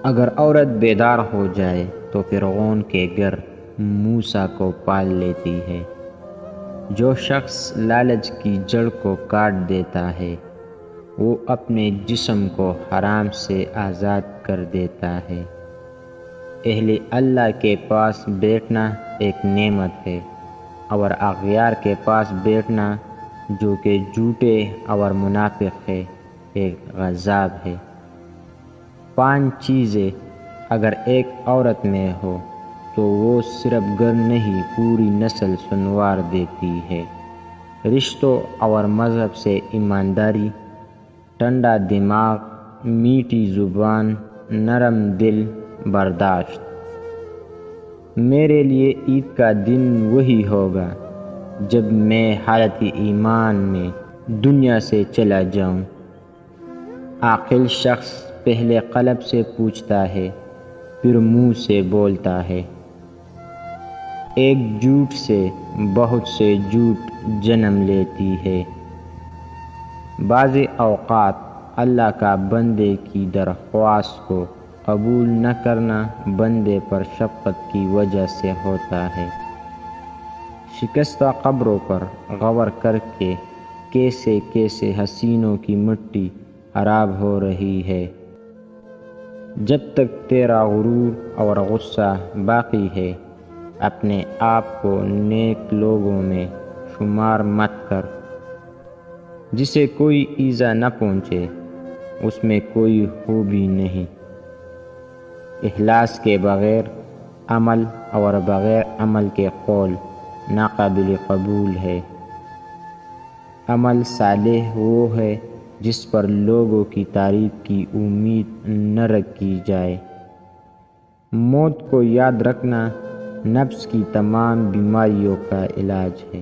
اگر عورت بیدار ہو جائے تو فرعون کے گھر موسیٰ کو پال لیتی ہے۔ جو شخص لالچ کی جڑ کو کاٹ دیتا ہے وہ اپنے جسم کو حرام سے آزاد کر دیتا ہے۔ اہل اللہ کے پاس بیٹھنا ایک نعمت ہے اور اغیار کے پاس بیٹھنا جو کہ جھوٹے اور منافق ہے ایک عذاب ہے۔ 5 چیزیں اگر ایک عورت میں ہو تو وہ صرف گھر نہیں پوری نسل سنوار دیتی ہے۔ رشتوں اور مذہب سے ایمانداری، ٹھنڈا دماغ، میٹھی زبان، نرم دل، برداشت۔ میرے لیے عید کا دن وہی ہوگا جب میں حالت ایمان میں دنیا سے چلا جاؤں۔ عاقل شخص پہلے قلب سے پوچھتا ہے پھر منہ سے بولتا ہے۔ ایک جھوٹ سے بہت سے جھوٹ جنم لیتی ہے۔ بعض اوقات اللہ کا بندے کی درخواست کو قبول نہ کرنا بندے پر شفقت کی وجہ سے ہوتا ہے۔ شکستہ قبروں پر غور کر کے کیسے کیسے حسینوں کی مٹی خراب ہو رہی ہے۔ جب تک تیرا غرور اور غصہ باقی ہے اپنے آپ کو نیک لوگوں میں شمار مت کر۔ جسے کوئی ایذا نہ پہنچے اس میں کوئی خوبی نہیں۔ اخلاص کے بغیر عمل اور بغیر عمل کے قول ناقابل قبول ہے۔ عمل صالح وہ ہے جس پر لوگوں کی تعریف کی امید نہ رکھی جائے۔ موت کو یاد رکھنا نفس کی تمام بیماریوں کا علاج ہے۔